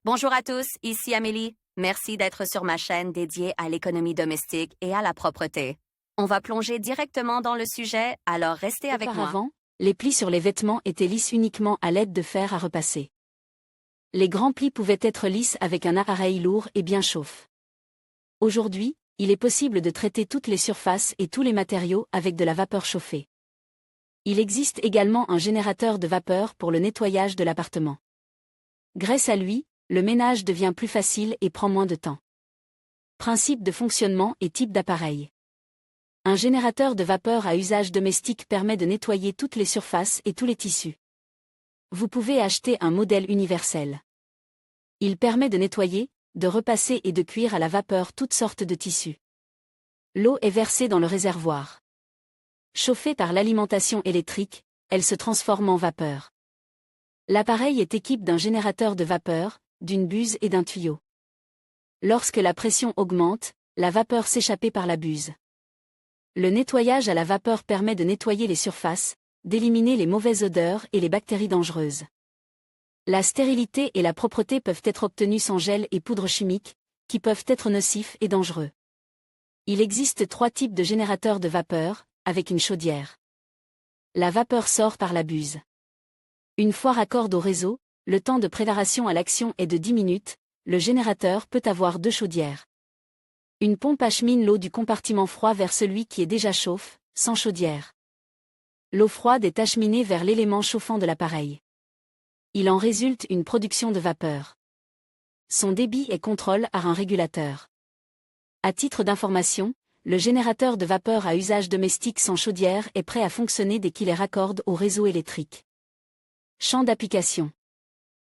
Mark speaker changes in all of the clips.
Speaker 1: Bonjour à tous, ici Amélie. Merci d'être sur ma chaîne dédiée à l'économie domestique et à la propreté. On va plonger directement dans le sujet, alors restez avec moi.
Speaker 2: Auparavant, les plis sur les vêtements étaient lisses uniquement à l'aide de fer à repasser. Les grands plis pouvaient être lisses avec un appareil lourd et bien chauffe. Aujourd'hui, il est possible de traiter toutes les surfaces et tous les matériaux avec de la vapeur chauffée. Il existe également un générateur de vapeur pour le nettoyage de l'appartement. Grâce à lui, le ménage devient plus facile et prend moins de temps. Principe de fonctionnement et type d'appareil. Un générateur de vapeur à usage domestique permet de nettoyer toutes les surfaces et tous les tissus. Vous pouvez acheter un modèle universel. Il permet de nettoyer, de repasser et de cuire à la vapeur toutes sortes de tissus. L'eau est versée dans le réservoir. Chauffée par l'alimentation électrique, elle se transforme en vapeur. L'appareil est équipé d'un générateur de vapeur, d'une buse et d'un tuyau. Lorsque la pression augmente, la vapeur s'échappe par la buse. Le nettoyage à la vapeur permet de nettoyer les surfaces, d'éliminer les mauvaises odeurs et les bactéries dangereuses. La stérilité et la propreté peuvent être obtenues sans gel et poudre chimique, qui peuvent être nocifs et dangereux. Il existe 3 types de générateurs de vapeur, avec une chaudière. La vapeur sort par la buse. Une fois raccordé au réseau, le temps de préparation à l'action est de 10 minutes, le générateur peut avoir 2 chaudières. Une pompe achemine l'eau du compartiment froid vers celui qui est déjà chauffe, sans chaudière. L'eau froide est acheminée vers l'élément chauffant de l'appareil. Il en résulte une production de vapeur. Son débit est contrôlé par un régulateur. À titre d'information, le générateur de vapeur à usage domestique sans chaudière est prêt à fonctionner dès qu'il est raccordé au réseau électrique. Champ d'application.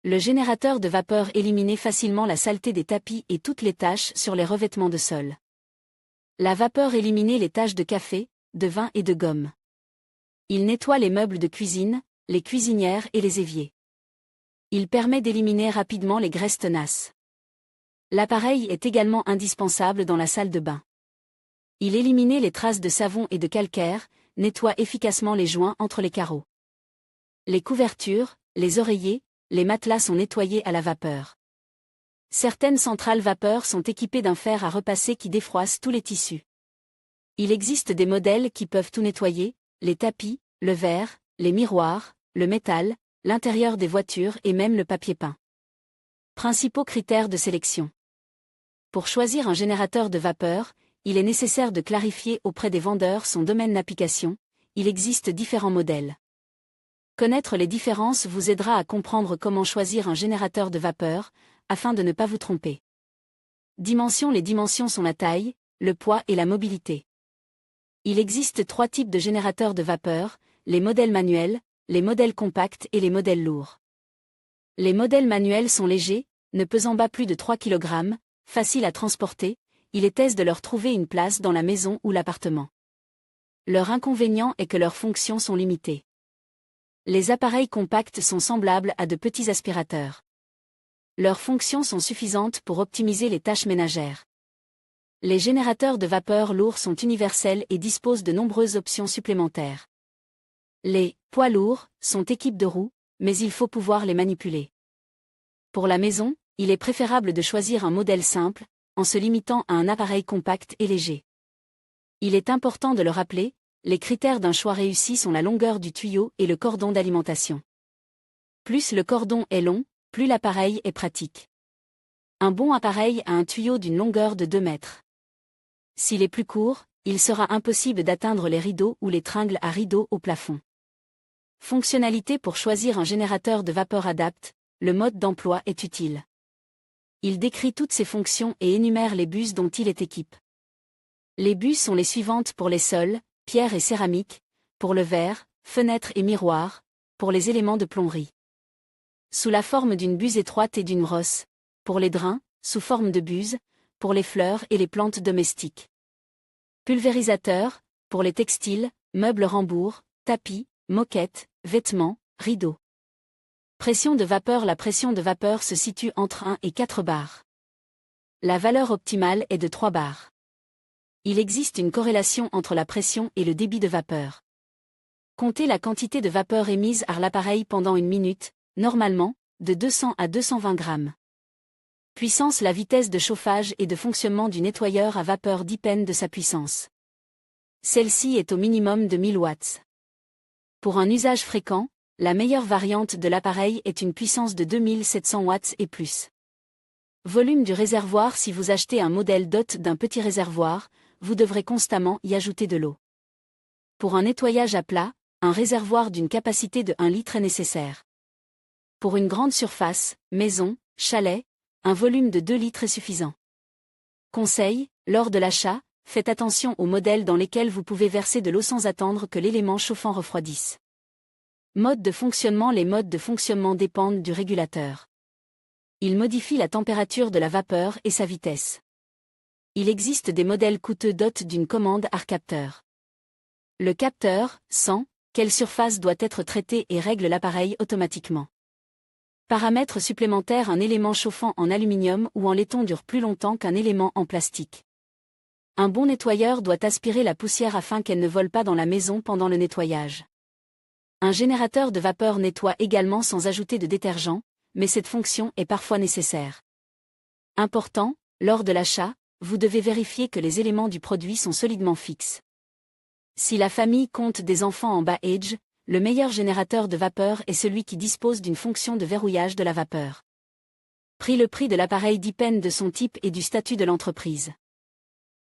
Speaker 2: Le générateur de vapeur élimine facilement la saleté des tapis et toutes les taches sur les revêtements de sol. La vapeur élimine les taches de café, de vin et de gomme. Il nettoie les meubles de cuisine, les cuisinières et les éviers. Il permet d'éliminer rapidement les graisses tenaces. L'appareil est également indispensable dans la salle de bain. Il élimine les traces de savon et de calcaire, nettoie efficacement les joints entre les carreaux. Les couvertures, les oreillers, les matelas sont nettoyés à la vapeur. Certaines centrales vapeur sont équipées d'un fer à repasser qui défroisse tous les tissus. Il existe des modèles qui peuvent tout nettoyer, les tapis, le verre, les miroirs, le métal, l'intérieur des voitures et même le papier peint. Principaux critères de sélection. Pour choisir un générateur de vapeur, il est nécessaire de clarifier auprès des vendeurs son domaine d'application. Il existe différents modèles. Connaître les différences vous aidera à comprendre comment choisir un générateur de vapeur, afin de ne pas vous tromper. Dimensions. Les dimensions sont la taille, le poids et la mobilité. Il existe 3 types de générateurs de vapeur, les modèles manuels, les modèles compacts et les modèles lourds. Les modèles manuels sont légers, ne pesant pas plus de 3 kg, faciles à transporter, il est aisé de leur trouver une place dans la maison ou l'appartement. Leur inconvénient est que leurs fonctions sont limitées. Les appareils compacts sont semblables à de petits aspirateurs. Leurs fonctions sont suffisantes pour optimiser les tâches ménagères. Les générateurs de vapeur lourds sont universels et disposent de nombreuses options supplémentaires. Les poids lourds sont équipés de roues, mais il faut pouvoir les manipuler. Pour la maison, il est préférable de choisir un modèle simple, en se limitant à un appareil compact et léger. Il est important de le rappeler, les critères d'un choix réussi sont la longueur du tuyau et le cordon d'alimentation. Plus le cordon est long, plus l'appareil est pratique. Un bon appareil a un tuyau d'une longueur de 2 mètres. S'il est plus court, il sera impossible d'atteindre les rideaux ou les tringles à rideaux au plafond. Fonctionnalité. Pour choisir un générateur de vapeur adapté, le mode d'emploi est utile. Il décrit toutes ses fonctions et énumère les buses dont il est équipé. Les buses sont les suivantes pour les sols, pierre et céramique, pour le verre, fenêtres et miroirs, pour les éléments de plomberie. Sous la forme d'une buse étroite et d'une brosse, pour les drains, sous forme de buse, pour les fleurs et les plantes domestiques. Pulvérisateur, pour les textiles, meubles rembourgs, tapis, moquettes, vêtements, rideaux. Pression de vapeur. La pression de vapeur se situe entre 1 et 4 bars. La valeur optimale est de 3 bars. Il existe une corrélation entre la pression et le débit de vapeur. Comptez la quantité de vapeur émise par l'appareil pendant une minute, normalement, de 200 à 220 grammes. Puissance. La vitesse de chauffage et de fonctionnement du nettoyeur à vapeur dépend de sa puissance. Celle-ci est au minimum de 1000 watts. Pour un usage fréquent, la meilleure variante de l'appareil est une puissance de 2700 watts et plus. Volume du réservoir. Si vous achetez un modèle DOT d'un petit réservoir, vous devrez constamment y ajouter de l'eau. Pour un nettoyage à plat, un réservoir d'une capacité de 1 litre est nécessaire. Pour une grande surface, maison, chalet, un volume de 2 litres est suffisant. Conseil, lors de l'achat, faites attention aux modèles dans lesquels vous pouvez verser de l'eau sans attendre que l'élément chauffant refroidisse. Mode de fonctionnement. Les modes de fonctionnement dépendent du régulateur. Il modifie la température de la vapeur et sa vitesse. Il existe des modèles coûteux dotés d'une commande ar capteur. Le capteur sent quelle surface doit être traitée et règle l'appareil automatiquement. Paramètres supplémentaires. Un élément chauffant en aluminium ou en laiton dure plus longtemps qu'un élément en plastique. Un bon nettoyeur doit aspirer la poussière afin qu'elle ne vole pas dans la maison pendant le nettoyage. Un générateur de vapeur nettoie également sans ajouter de détergent, mais cette fonction est parfois nécessaire. Important, lors de l'achat, vous devez vérifier que les éléments du produit sont solidement fixes. Si la famille compte des enfants en bas âge, le meilleur générateur de vapeur est celui qui dispose d'une fonction de verrouillage de la vapeur. Prix. Le prix de l'appareil dépend de son type et du statut de l'entreprise.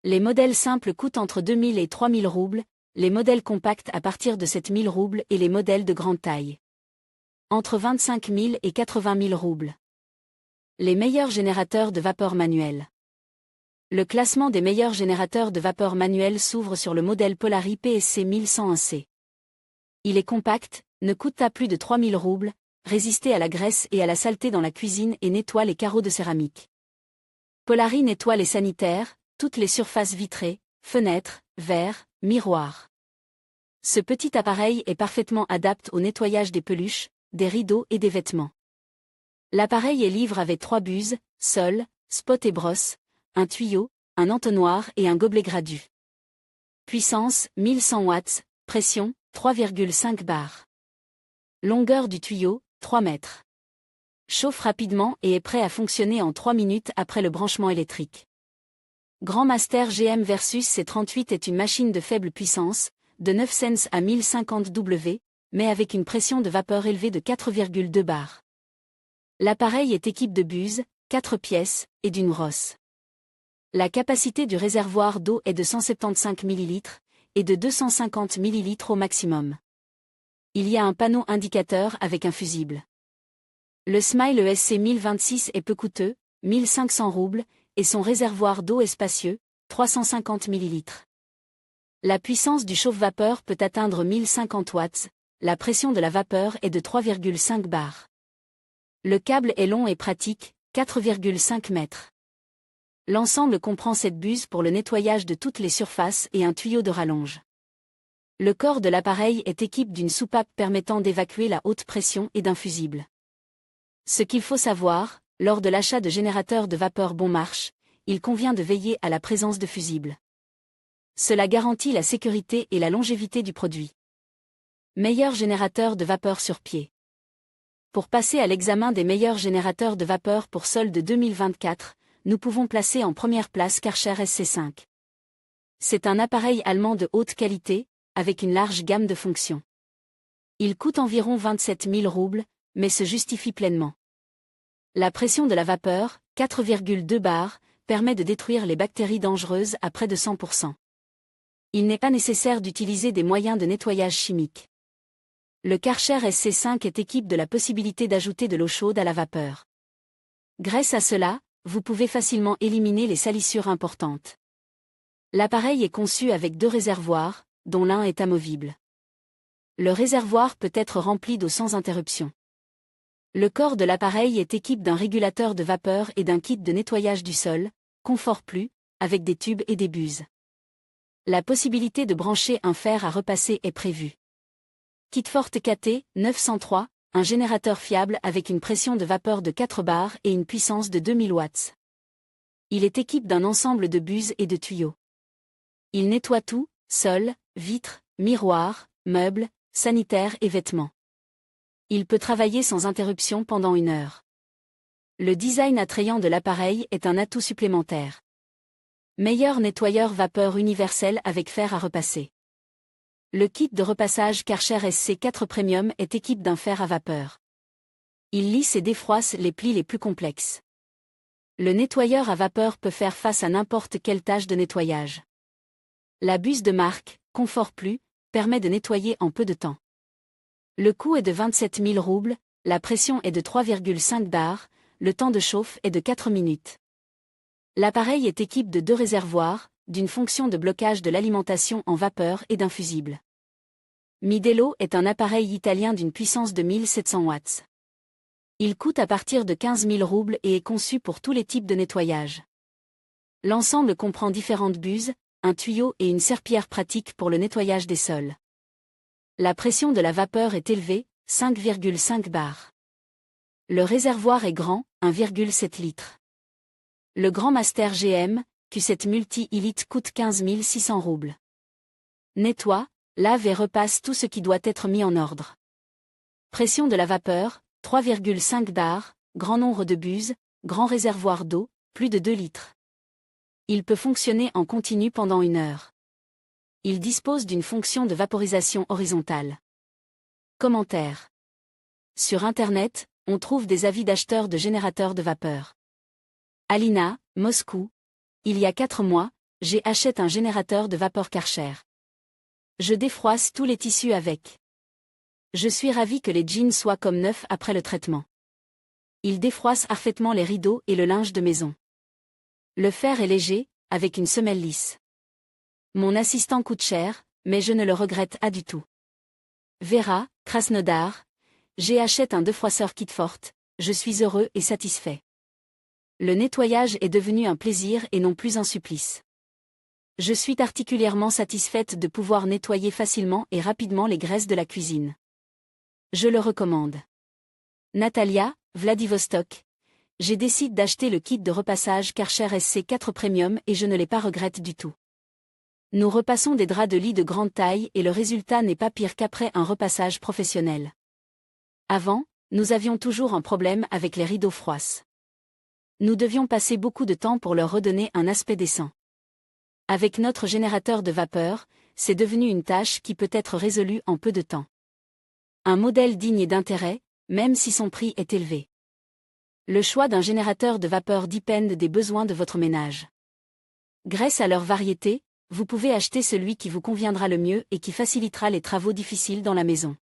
Speaker 2: Les modèles simples coûtent entre 2000 et 3000 roubles, les modèles compacts à partir de 7000 roubles et les modèles de grande taille entre 25 000 et 80 000 roubles. Les meilleurs générateurs de vapeur manuels. Le classement des meilleurs générateurs de vapeur manuels s'ouvre sur le modèle Polari PSC 1101C. Il est compact, ne coûte pas plus de 3000 roubles, résiste à la graisse et à la saleté dans la cuisine et nettoie les carreaux de céramique. Polari nettoie les sanitaires, toutes les surfaces vitrées, fenêtres, verres, miroirs. Ce petit appareil est parfaitement adapté au nettoyage des peluches, des rideaux et des vêtements. L'appareil est livré avec 3 buses, sol, spot et brosse, un tuyau, un entonnoir et un gobelet gradu. Puissance 1100 watts, pression 3,5 bar. Longueur du tuyau 3 mètres. Chauffe rapidement et est prêt à fonctionner en 3 minutes après le branchement électrique. Grand Master GM versus C38 est une machine de faible puissance, de 9 cents à 1050 W, mais avec une pression de vapeur élevée de 4,2 bar. L'appareil est équipé de buses, 4 pièces, et d'une brosse. La capacité du réservoir d'eau est de 175 ml, et de 250 ml au maximum. Il y a un panneau indicateur avec un fusible. Le Smile ESC 1026 est peu coûteux, 1500 roubles, et son réservoir d'eau est spacieux, 350 ml. La puissance du chauffe-vapeur peut atteindre 1050 watts, la pression de la vapeur est de 3,5 bar. Le câble est long et pratique, 4,5 mètres. L'ensemble comprend 7 buses pour le nettoyage de toutes les surfaces et un tuyau de rallonge. Le corps de l'appareil est équipé d'une soupape permettant d'évacuer la haute pression et d'un fusible. Ce qu'il faut savoir, lors de l'achat de générateurs de vapeur bon marche, il convient de veiller à la présence de fusibles. Cela garantit la sécurité et la longévité du produit. Meilleur générateur de vapeur sur pied. Pour passer à l'examen des meilleurs générateurs de vapeur pour solde 2024, nous pouvons placer en première place Karcher SC5. C'est un appareil allemand de haute qualité, avec une large gamme de fonctions. Il coûte environ 27 000 roubles, mais se justifie pleinement. La pression de la vapeur, 4,2 bar, permet de détruire les bactéries dangereuses à près de 100%. Il n'est pas nécessaire d'utiliser des moyens de nettoyage chimiques. Le Karcher SC5 est équipé de la possibilité d'ajouter de l'eau chaude à la vapeur. Grâce à cela, vous pouvez facilement éliminer les salissures importantes. L'appareil est conçu avec 2 réservoirs, dont l'un est amovible. Le réservoir peut être rempli d'eau sans interruption. Le corps de l'appareil est équipé d'un régulateur de vapeur et d'un kit de nettoyage du sol, Confort Plus, avec des tubes et des buses. La possibilité de brancher un fer à repasser est prévue. Kit Forte KT 903, un générateur fiable avec une pression de vapeur de 4 bars et une puissance de 2000 watts. Il est équipé d'un ensemble de buses et de tuyaux. Il nettoie tout, sol, vitres, miroirs, meubles, sanitaires et vêtements. Il peut travailler sans interruption pendant 1 heure. Le design attrayant de l'appareil est un atout supplémentaire. Meilleur nettoyeur vapeur universel avec fer à repasser. Le kit de repassage Karcher SC4 Premium est équipé d'un fer à vapeur. Il lisse et défroisse les plis les plus complexes. Le nettoyeur à vapeur peut faire face à n'importe quelle tâche de nettoyage. La buse de marque, Confort Plus, permet de nettoyer en peu de temps. Le coût est de 27 000 roubles, la pression est de 3,5 bars, le temps de chauffe est de 4 minutes. L'appareil est équipé de 2 réservoirs, d'une fonction de blocage de l'alimentation en vapeur et d'un fusible. Midello est un appareil italien d'une puissance de 1700 watts. Il coûte à partir de 15 000 roubles et est conçu pour tous les types de nettoyage. L'ensemble comprend différentes buses, un tuyau et une serpillière pratique pour le nettoyage des sols. La pression de la vapeur est élevée, 5,5 bars. Le réservoir est grand, 1,7 litres. Le Grand Master GM, Q7 Multi-Elite coûte 15 600 roubles. Nettoie, lave et repasse tout ce qui doit être mis en ordre. Pression de la vapeur, 3,5 bars, grand nombre de buses, grand réservoir d'eau, plus de 2 litres. Il peut fonctionner en continu pendant 1 heure. Il dispose d'une fonction de vaporisation horizontale. Commentaires. Sur Internet, on trouve des avis d'acheteurs de générateurs de vapeur. Alina, Moscou. Il y a 4 mois, j'ai acheté un générateur de vapeur Karcher. Je défroisse tous les tissus avec. Je suis ravi que les jeans soient comme neufs après le traitement. Il défroisse parfaitement les rideaux et le linge de maison. Le fer est léger, avec une semelle lisse. Mon assistant coûte cher, mais je ne le regrette pas du tout. Vera, Krasnodar. J'ai acheté un défroisseur Kitfort, je suis heureux et satisfait. Le nettoyage est devenu un plaisir et non plus un supplice. Je suis particulièrement satisfaite de pouvoir nettoyer facilement et rapidement les graisses de la cuisine. Je le recommande. Natalia, Vladivostok. J'ai décidé d'acheter le kit de repassage Karcher SC4 Premium et je ne l'ai pas regrette du tout. Nous repassons des draps de lit de grande taille et le résultat n'est pas pire qu'après un repassage professionnel. Avant, nous avions toujours un problème avec les rideaux froisses. Nous devions passer beaucoup de temps pour leur redonner un aspect décent. Avec notre générateur de vapeur, c'est devenu une tâche qui peut être résolue en peu de temps. Un modèle digne d'intérêt, même si son prix est élevé. Le choix d'un générateur de vapeur dépend des besoins de votre ménage. Grâce à leur variété, vous pouvez acheter celui qui vous conviendra le mieux et qui facilitera les travaux difficiles dans la maison.